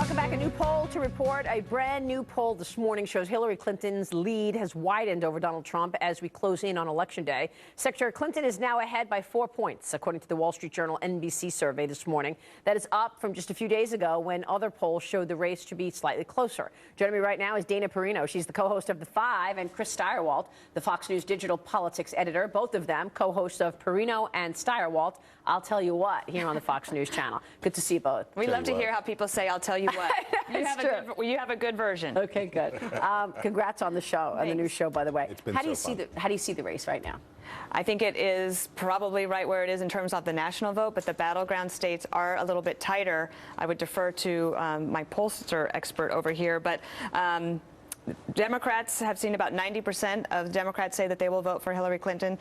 Welcome back. A new poll to report. A brand new poll this morning shows Hillary Clinton's lead has widened over Donald Trump as we close in on Election Day. Secretary Clinton is now ahead by 4 points, according to the Wall Street Journal NBC survey this morning. That is up from just a few days ago when other polls showed the race to be slightly closer. Joining me right now is Dana Perino. She's the co-host of The Five, and Chris Stirewalt, the Fox News digital politics editor, both of them co-hosts of Perino and Stirewalt. I'll tell you what, here on the Fox News channel. Good to see you both. We love to hear how people say, I'll tell you what. You have a good version. Okay, good. Congrats on the show, on the new show, by the way. It's been how do you see the race right now? I think it is probably right where it is in terms of the national vote, but the battleground states are a little bit tighter. I would defer to my pollster expert over here, but Democrats have seen about 90% of Democrats say that they will vote for Hillary Clinton.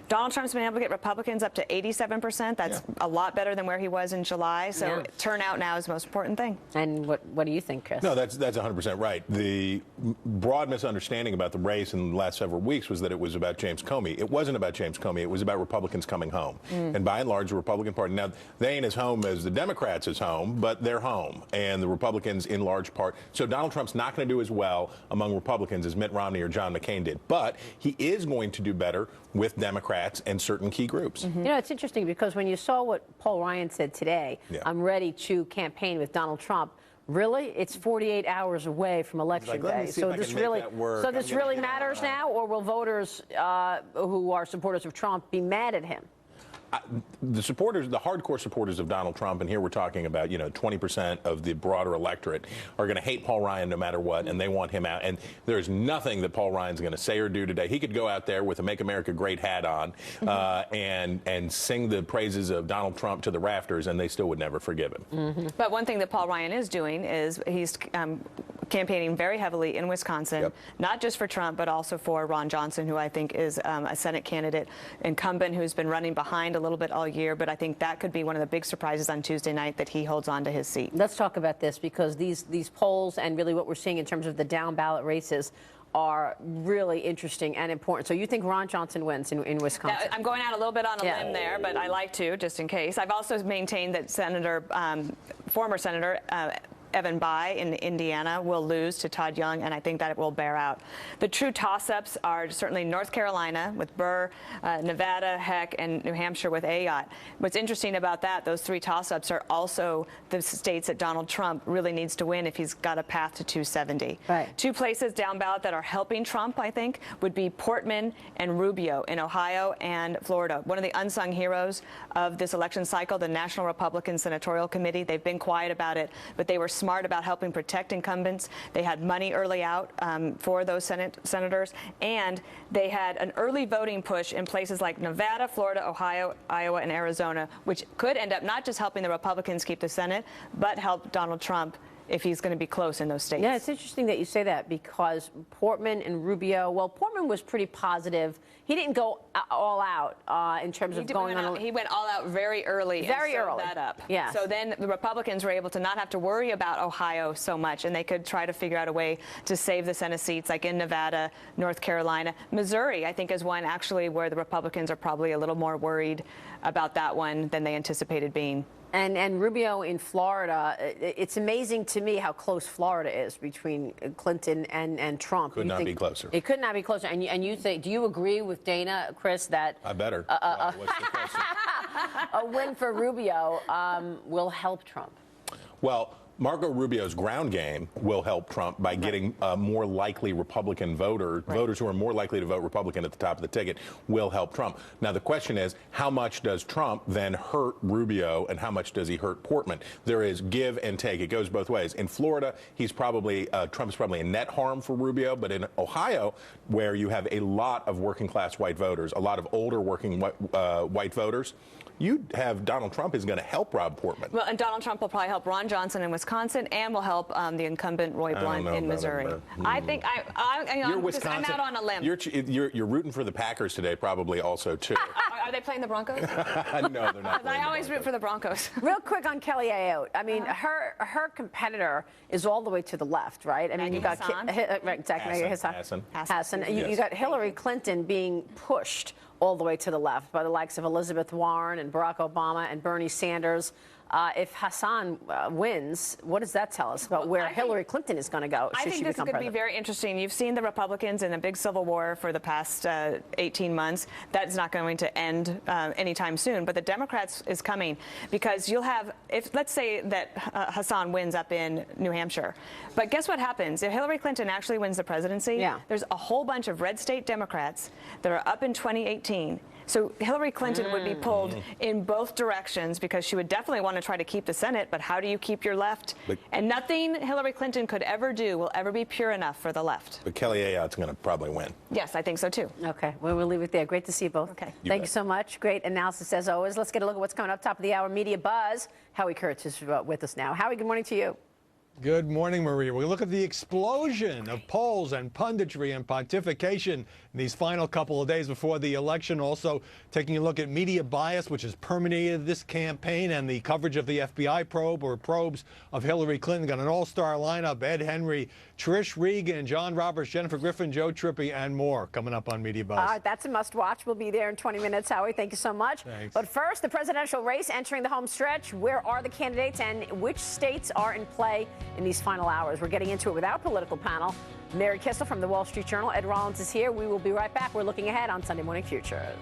Donald Trump's been able to get Republicans up to 87%. That's a lot better than where he was in July. So turnout now is the most important thing. And what do you think, Chris? No, that's 100% right. The broad misunderstanding about the race in the last several weeks was that it was about James Comey. It wasn't about James Comey. It was about Republicans coming home. And by and large, the Republican Party, now, they ain't as home as the Democrats is home, but they're home. And the Republicans in large part. So Donald Trump's not going to do as well among Republicans as Mitt Romney or John McCain did. But he is going to do better with Democrats and certain key groups. You know, it's interesting because when you saw what Paul Ryan said today, I'm ready to campaign with Donald Trump. Really? It's 48 hours away from Election Day. So this really matters now, or will voters who are supporters of Trump be mad at him? The hardcore supporters of Donald Trump, and here we're talking about, 20% of the broader electorate, are going to hate Paul Ryan no matter what, and they want him out. And there's nothing that Paul Ryan's going to say or do today. He could go out there with a Make America Great hat on and sing the praises of Donald Trump to the rafters, and they still would never forgive him. But one thing that Paul Ryan is doing is he's campaigning very heavily in Wisconsin, not just for Trump, but also for Ron Johnson, who I think is a Senate candidate incumbent who's been running behind a little bit all year, but I think that could be one of the big surprises on Tuesday night, that he holds on to his seat. Let's talk about this, because these polls and really what we're seeing in terms of the down ballot races are really interesting and important. So you think Ron Johnson wins in Wisconsin? I'm going out a little bit on a limb there, but I like to, just in case. I've also maintained that former Senator Evan Bayh in Indiana will lose to Todd Young, and I think that it will bear out. The true toss-ups are certainly North Carolina with Burr, Nevada, Heck, and New Hampshire with Ayotte. What's interesting about that, those three toss-ups are also the states that Donald Trump really needs to win if he's got a path to 270. Right. Two places down ballot that are helping Trump, I think, would be Portman and Rubio in Ohio and Florida. One of the unsung heroes of this election cycle, the National Republican Senatorial Committee. They've been quiet about it, but they were smart about helping protect incumbents. They had money early out for those senators, and they had an early voting push in places like Nevada, Florida, Ohio, Iowa, and Arizona, which could end up not just helping the Republicans keep the Senate, but help Donald Trump if he's going to be close in those states. Yeah, it's interesting that you say that, because Portman and Rubio, well, Portman was pretty positive. He didn't go all out in terms of going on. He went all out very early. Very early. That up. Yeah. So then the Republicans were able to not have to worry about Ohio so much, and they could try to figure out a way to save the Senate seats, like in Nevada, North Carolina. Missouri, I think, is one actually where the Republicans are probably a little more worried about that one than they anticipated being. And Rubio in Florida, it's amazing to me how close Florida is between Clinton and Trump. Could not be closer. It could not be closer. And you think, do you agree with Dana, Chris, that I better. What's the question? A win for Rubio will help Trump? Well, Marco Rubio's ground game will help Trump by getting more likely Republican voters who are more likely to vote Republican at the top of the ticket will help Trump. Now, the question is, how much does Trump then hurt Rubio, and how much does he hurt Portman? There is give and take. It goes both ways. In Florida, Trump's probably a net harm for Rubio, but in Ohio, where you have a lot of working class white voters, a lot of older working white voters, you have Donald Trump is going to help Rob Portman. Well, and Donald Trump will probably help Ron Johnson in Wisconsin, and will help the incumbent Roy Blunt in Missouri. I think I'm out on a limb. You're rooting for the Packers today, probably also too. Are they playing the Broncos? No, they're not. I always root for the Broncos. Real quick on Kelly Ayotte. I mean, her competitor is all the way to the left, right? I mean, you got Hassan. You got Hillary Clinton being pushed all the way to the left by the likes of Elizabeth Warren and Barack Obama and Bernie Sanders. If Hassan wins, what does that tell us about where Hillary Clinton is going to go? I think this could be very interesting. You've seen the Republicans in a big civil war for the past 18 months. That's not going to end anytime soon. But the Democrats is coming because you'll have, if let's say that Hassan wins up in New Hampshire. But guess what happens? If Hillary Clinton actually wins the presidency, there's a whole bunch of red state Democrats that are up in 2018. So Hillary Clinton would be pulled in both directions because she would definitely want to try to keep the Senate, but how do you keep your left? And nothing Hillary Clinton could ever do will ever be pure enough for the left. But Kelly Ayotte's going to probably win. Yes, I think so too. Okay, well, we'll leave it there. Great to see you both. Okay. Thank you so much. Great analysis as always. Let's get a look at what's coming up top of the hour. Media Buzz. Howie Kurtz is with us now. Howie, good morning to you. Good morning, Maria. We look at the explosion of polls and punditry and pontification in these final couple of days before the election. Also taking a look at media bias, which has permeated this campaign, and the coverage of the FBI probe or probes of Hillary Clinton. Got an all-star lineup: Ed Henry, Trish Regan, John Roberts, Jennifer Griffin, Joe Trippi, and more coming up on Media Buzz. That's a must-watch. We'll be there in 20 minutes, Howie. Thank you so much. Thanks. But first, the presidential race entering the home stretch. Where are the candidates and which states are in play in these final hours? We're getting into it with our political panel. Mary Kissel from the Wall Street Journal. Ed Rollins is here. We will be right back. We're looking ahead on Sunday Morning Futures.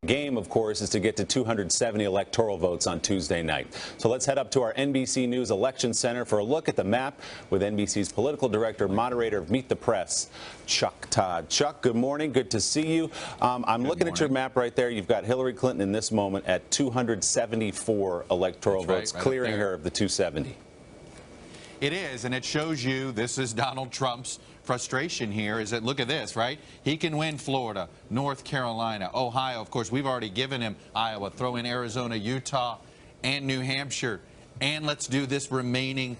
Game, of course, is to get to 270 electoral votes on Tuesday night. So let's head up to our NBC News Election Center for a look at the map with NBC's political director, moderator of Meet the Press, Chuck Todd. Chuck, good morning. Good to see you. I'm looking at your map right there. You've got Hillary Clinton in this moment at 274 electoral votes, clearing her of the 270. It is, and it shows you this is Donald Trump's frustration here, is that look at this, right? He can win Florida, North Carolina, Ohio. Of course, we've already given him Iowa. Throw in Arizona, Utah, and New Hampshire. And let's do this remaining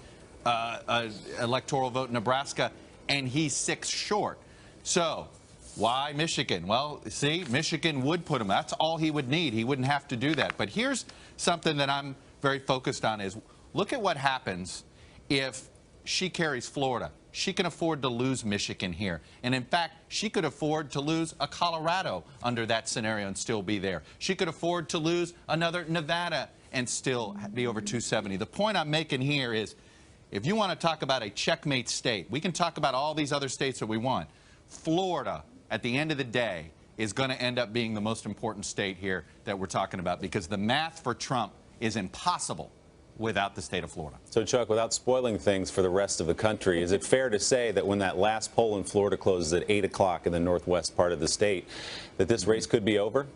electoral vote in Nebraska, and he's 6 short. So why Michigan? Well, see, Michigan would put him. That's all he would need. He wouldn't have to do that. But here's something that I'm very focused on is look at what happens if she carries Florida. She can afford to lose Michigan here. And in fact, she could afford to lose a Colorado under that scenario and still be there. She could afford to lose another Nevada and still be over 270. The point I'm making here is if you want to talk about a checkmate state, we can talk about all these other states that we want. Florida, at the end of the day, is going to end up being the most important state here that we're talking about because the math for Trump is impossible without the state of Florida. So, Chuck, without spoiling things for the rest of the country, is it fair to say that when that last poll in Florida closes at 8 o'clock in the northwest part of the state, that this race could be over?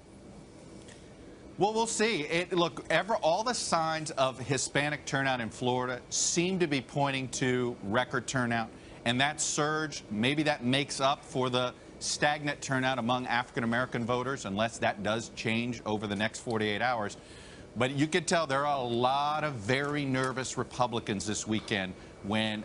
Well, we'll see. Look, all the signs of Hispanic turnout in Florida seem to be pointing to record turnout. And that surge, maybe that makes up for the stagnant turnout among African-American voters, unless that does change over the next 48 hours. But you could tell there are a lot of very nervous Republicans this weekend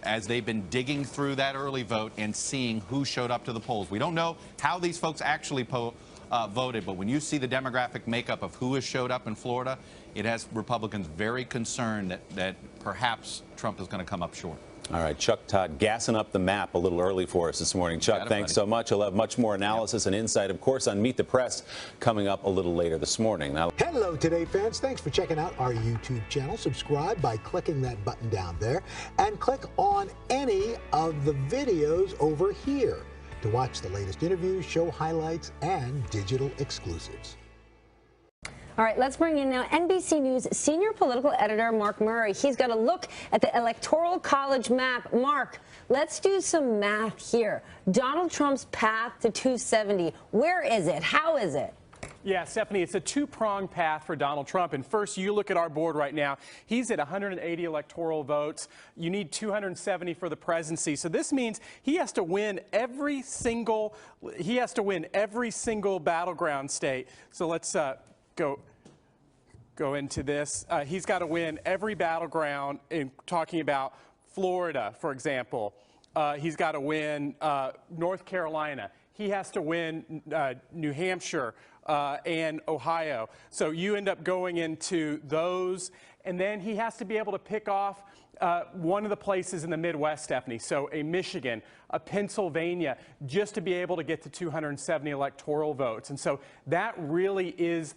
as they've been digging through that early vote and seeing who showed up to the polls. We don't know how these folks actually voted, but when you see the demographic makeup of who has showed up in Florida, it has Republicans very concerned that perhaps Trump is going to come up short. All right, Chuck Todd gassing up the map a little early for us this morning. Chuck, thanks so much. You'll have much more analysis and insight, of course, on Meet the Press coming up a little later this morning. Now, hello, Today fans. Thanks for checking out our YouTube channel. Subscribe by clicking that button down there and click on any of the videos over here to watch the latest interviews, show highlights, and digital exclusives. All right, let's bring in now NBC News senior political editor Mark Murray. He's got a look at the Electoral College map. Mark, let's do some math here. Donald Trump's path to 270, where is it? How is it? Yeah, Stephanie, it's a two-pronged path for Donald Trump. And first, you look at our board right now. He's at 180 electoral votes. You need 270 for the presidency. So this means he has to win every single battleground state. So let's go into this. He's got to win every battleground. In talking about Florida, for example, he's got to win North Carolina. He has to win New Hampshire and Ohio. So you end up going into those, and then he has to be able to pick off one of the places in the Midwest, Stephanie, so a Michigan, a Pennsylvania, just to be able to get to 270 electoral votes. And so that really is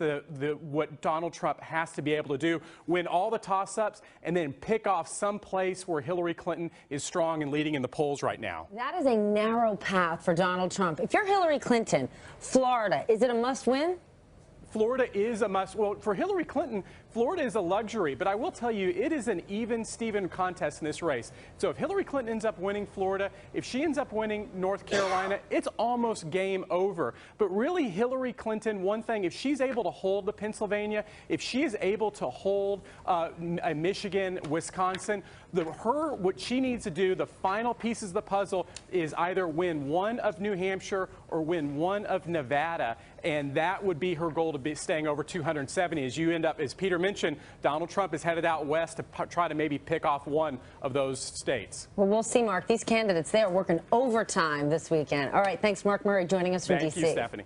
what Donald Trump has to be able to do, win all the toss-ups and then pick off some place where Hillary Clinton is strong and leading in the polls right now. That is a narrow path for Donald Trump. If you're Hillary Clinton, Florida, is it a must-win? Florida is a must. Well, for Hillary Clinton, Florida is a luxury, but I will tell you, it is an even-Steven contest in this race. So if Hillary Clinton ends up winning Florida, if she ends up winning North Carolina, it's almost game over. But really, Hillary Clinton, one thing, if she's able to hold the Pennsylvania, if she is able to hold Michigan, Wisconsin, what she needs to do, the final pieces of the puzzle, is either win one of New Hampshire or win one of Nevada, and that would be her goal to be staying over 270. As you end up, as Peter mentioned, Donald Trump is headed out west to try to maybe pick off one of those states. Well, we'll see, Mark. These candidates, they are working overtime this weekend. All right, thanks, Mark Murray, joining us from D.C. Thank you, Stephanie.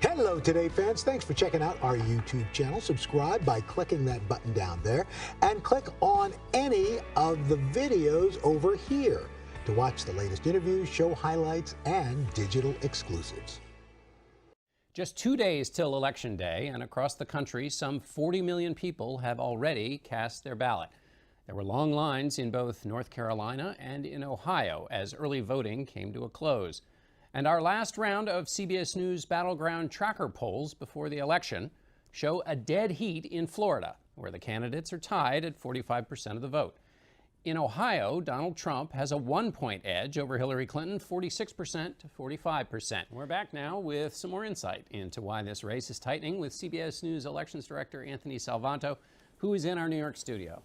Hello, Today fans. Thanks for checking out our YouTube channel. Subscribe by clicking that button down there and click on any of the videos over here to watch the latest interviews, show highlights, and digital exclusives. Just 2 days till Election Day, and across the country, some 40 million people have already cast their ballot. There were long lines in both North Carolina and in Ohio as early voting came to a close. And our last round of CBS News Battleground Tracker polls before the election show a dead heat in Florida, where the candidates are tied at 45% of the vote. In Ohio, Donald Trump has a 1-point edge over Hillary Clinton, 46% to 45%. We're back now with some more insight into why this race is tightening with CBS News Elections Director Anthony Salvanto, who is in our New York studio.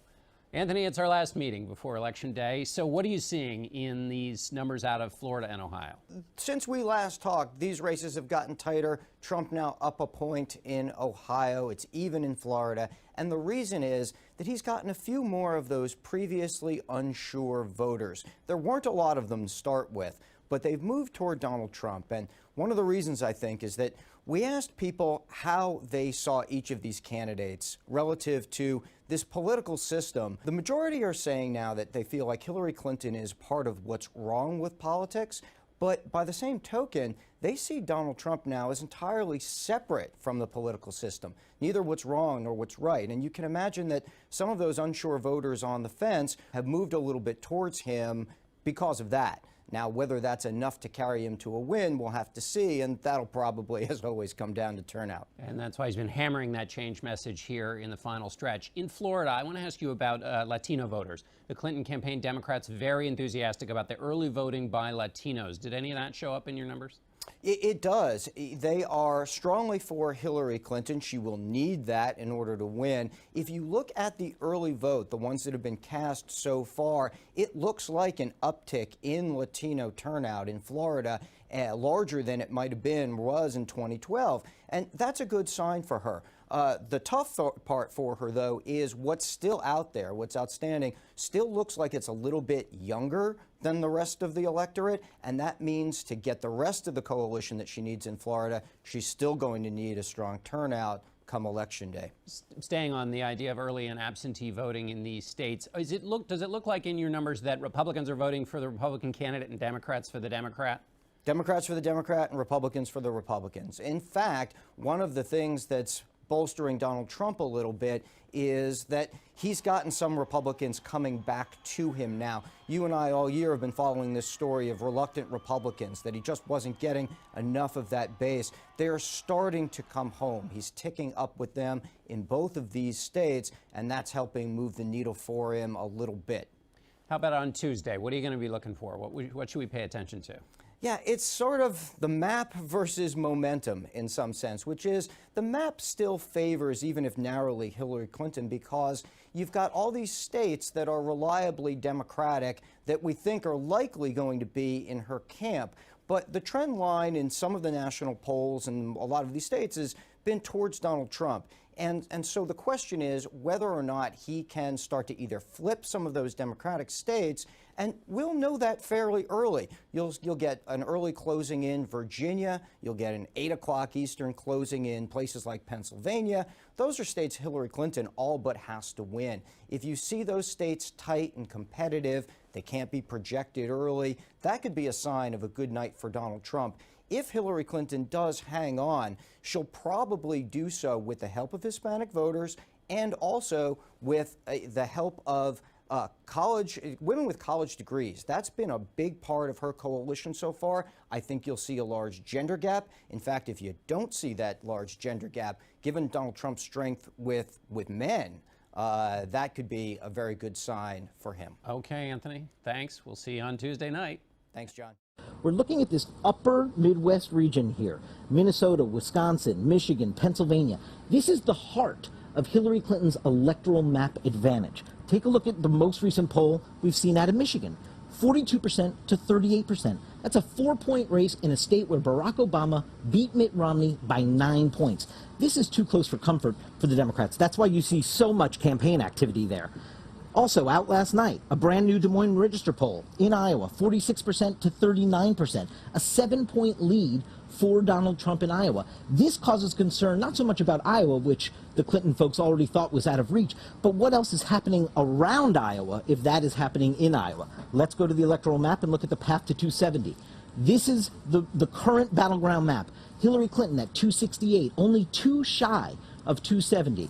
Anthony, it's our last meeting before Election Day. So what are you seeing in these numbers out of Florida and Ohio? Since we last talked, these races have gotten tighter. Trump now up a point in Ohio. It's even in Florida. And the reason is that he's gotten a few more of those previously unsure voters. There weren't a lot of them to start with, but they've moved toward Donald Trump. And one of the reasons, I think, is that we asked people how they saw each of these candidates relative to this political system. The majority are saying now that they feel like Hillary Clinton is part of what's wrong with politics. But by the same token, they see Donald Trump now as entirely separate from the political system, neither what's wrong nor what's right. And you can imagine that some of those unsure voters on the fence have moved a little bit towards him because of that. Now, whether that's enough to carry him to a win, we'll have to see, and that'll probably, as always, come down to turnout. And that's why he's been hammering that change message here in the final stretch. In Florida, I want to ask you about Latino voters. The Clinton campaign Democrats very enthusiastic about the early voting by Latinos. Did any of that show up in your numbers? It does. They are strongly for Hillary Clinton. She will need that in order to win. If you look at the early vote, the ones that have been cast so far, it looks like an uptick in Latino turnout in Florida, larger than it might have been was in 2012. And that's a good sign for her. The tough part for her, though, is what's still out there, what's outstanding, still looks like it's a little bit younger than the rest of the electorate, and that means to get the rest of the coalition that she needs in Florida, she's still going to need a strong turnout come Election Day. Staying on the idea of early and absentee voting in these states, does it look like in your numbers that Republicans are voting for the Republican candidate and Democrats for the Democrat? Democrats for the Democrat and Republicans for the Republicans. In fact, one of the things that's bolstering Donald Trump a little bit is that he's gotten some Republicans coming back to him now. You and I all year have been following this story of reluctant Republicans, that he just wasn't getting enough of that base. They're starting to come home. He's ticking up with them in both of these states, and that's helping move the needle for him a little bit. How about on Tuesday? What are you going to be looking for? What should we pay attention to? Yeah, it's sort of the map versus momentum in some sense, which is the map still favors, even if narrowly, Hillary Clinton because you've got all these states that are reliably Democratic that we think are likely going to be in her camp. But the trend line in some of the national polls and a lot of these states has been towards Donald Trump. And so the question is whether or not he can start to either flip some of those Democratic states, and we'll know that fairly early. You'll get an early closing in Virginia. You'll get an 8 o'clock Eastern closing in places like Pennsylvania. Those are states Hillary Clinton all but has to win. If you see those states tight and competitive, they can't be projected early, that could be a sign of a good night for Donald Trump. If Hillary Clinton does hang on, she'll probably do so with the help of Hispanic voters and also with the help of women with college degrees. That's been a big part of her coalition so far. I think you'll see a large gender gap. In fact, if you don't see that large gender gap, given Donald Trump's strength with men, that could be a very good sign for him. Okay, Anthony, thanks. We'll see you on Tuesday night. Thanks, John. We're looking at this upper Midwest region here. Minnesota, Wisconsin, Michigan, Pennsylvania. This is the heart of Hillary Clinton's electoral map advantage. Take a look at the most recent poll we've seen out of Michigan. 42% to 38%. That's a 4-point race in a state where Barack Obama beat Mitt Romney by 9 points. This is too close for comfort for the Democrats. That's why you see so much campaign activity there. Also out last night, a brand new Des Moines Register poll in Iowa, 46% to 39%, a 7-point lead for Donald Trump in Iowa. This causes concern not so much about Iowa, which the Clinton folks already thought was out of reach, but what else is happening around Iowa if that is happening in Iowa. Let's go to the electoral map and look at the path to 270. This is the current battleground map. Hillary Clinton at 268, only 2 shy of 270.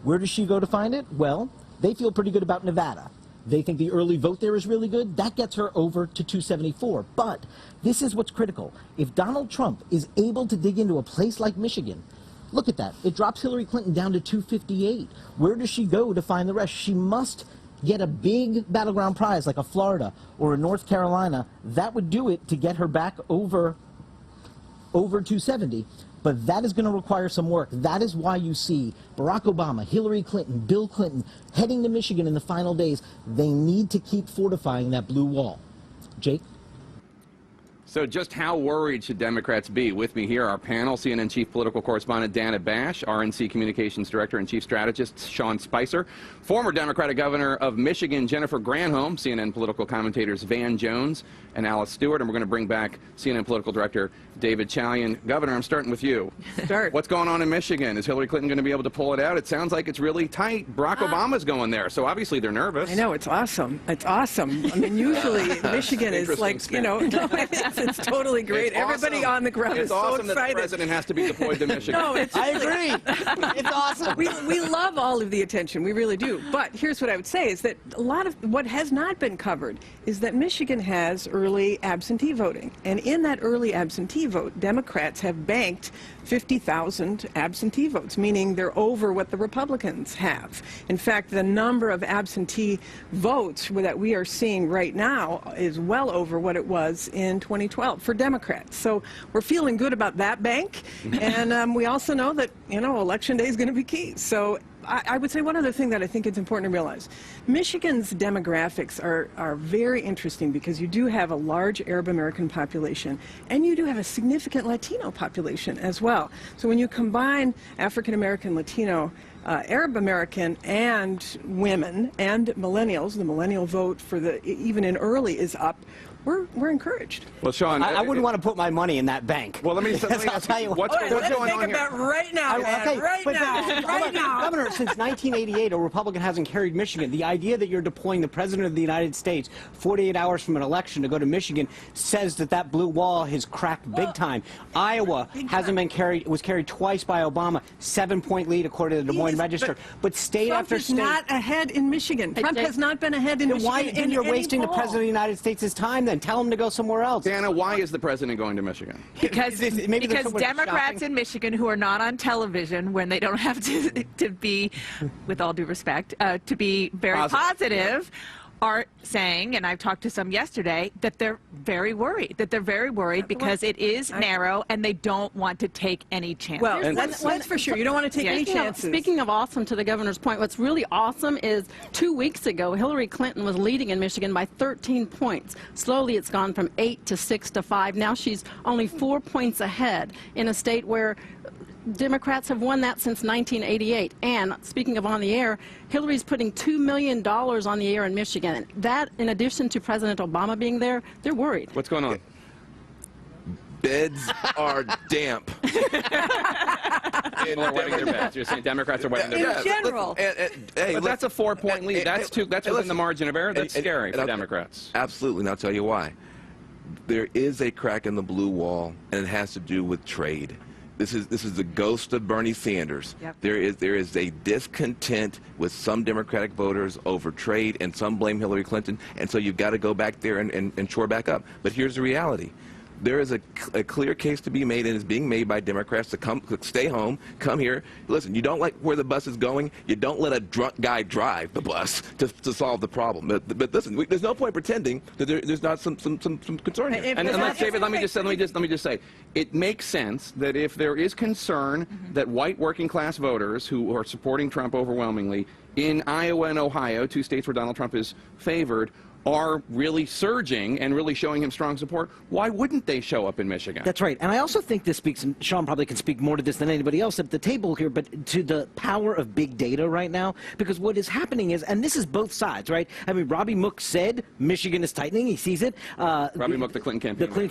Where does she go to find it? Well, they feel pretty good about Nevada. They think the early vote there is really good. That gets her over to 274. But this is what's critical. If Donald Trump is able to dig into a place like Michigan, look at that. It drops Hillary Clinton down to 258. Where does she go to find the rest? She must get a big battleground prize like a Florida or a North Carolina. That would do it to get her back over 270. But that is going to require some work. That is why you see Barack Obama, Hillary Clinton, Bill Clinton heading to Michigan in the final days. They need to keep fortifying that blue wall. Jake? So just how worried should Democrats be? With me here, our panel, CNN Chief Political Correspondent Dana Bash, RNC Communications Director and Chief Strategist Sean Spicer, former Democratic Governor of Michigan Jennifer Granholm, CNN political commentators Van Jones and Alice Stewart, and we're going to bring back CNN Political Director David Chalian. Governor, I'm starting with you. What's going on in Michigan? Is Hillary Clinton going to be able to pull it out? It sounds like it's really tight. Barack Obama's going there, so obviously they're nervous. I know, it's awesome. It's awesome. I mean, usually Michigan is like, you know, it's totally great. It's Everybody awesome. on the ground it's is awesome so excited. that the president has to be deployed to Michigan. No, it's I agree. It's awesome. We love all of the attention. We really do. But here's what I would say is that a lot of what has not been covered is that Michigan has early absentee voting. And in that early absentee vote, Democrats have banked 50,000 absentee votes, meaning they're over what the Republicans have. In fact, the number of absentee votes that we are seeing right now is well over what it was in 2012 for Democrats. So we're feeling good about that bank. And we also know that, you know, Election Day is going to be key. So I would say one other thing that I think it's important to realize. Michigan's demographics are very interesting because you do have a large Arab American population and you do have a significant Latino population as well. So when you combine African American, Latino, Arab American and women and millennials, the millennial vote for the even in early is up. We're encouraged. Well, Sean, I wouldn't want to put my money in that bank. Well, let me tell you what's going on here. About right now, man. Right now. Governor, since 1988, a Republican hasn't carried Michigan. The idea that you're deploying the President of the United States 48 hours from an election to go to Michigan says that that blue wall has cracked big time. Iowa hasn't been carried, was carried twice by Obama, 7-point lead according to the Des Moines Register. But state after state. Trump is not ahead in Michigan. Trump has not been ahead in Michigan. Why then you're wasting the President of the United States' time then? Tell him to go somewhere else. Dana, why is the president going to Michigan? Because Democrats in Michigan who are not on television when they don't have to be, with all due respect, to be very positive are saying, and I've talked to some yesterday, that they're very worried. Because it is narrow and they don't want to take any chances. Well, that's for sure. You don't want to take any chances. Speaking of awesome, to the governor's point, what's really awesome is 2 weeks ago, Hillary Clinton was leading in Michigan by 13 points. Slowly, it's gone from 8 to 6 to 5. Now she's only 4 points ahead in a state where Democrats have won that since 1988. And speaking of on the air, Hillary's putting $2 million on the air in Michigan. That, in addition to President Obama being there, they're worried. What's going on? Beds are damp. People are wetting their beds. You're saying Democrats are wetting their beds. In general. But that's a 4-point lead. That's within the margin of error. That's scary for Democrats. Absolutely, and I'll tell you why. There is a crack in the blue wall, and it has to do with trade. This is the ghost of Bernie Sanders. Yep. There is a discontent with some Democratic voters over trade, and some blame Hillary Clinton, and so you've got to go back there and shore back up. But here's the reality. There is a clear case to be made, and it's being made by Democrats to stay home, come here. Listen, you don't like where the bus is going, you don't let a drunk guy drive the bus to solve the problem. But listen, there's no point pretending that there's not some concern here. And David, let me just say, it makes sense that if there is concern that white working class voters who are supporting Trump overwhelmingly in Iowa and Ohio, 2 states where Donald Trump is favored, are really surging and really showing him strong support, why wouldn't they show up in Michigan? That's right. And I also think this speaks, and Sean probably can speak more to this than anybody else at the table here, but to the power of big data right now. Because what is happening is, and this is both sides, right? I mean, Robbie Mook said Michigan is tightening. He sees it. Robbie Mook, the Clinton campaign.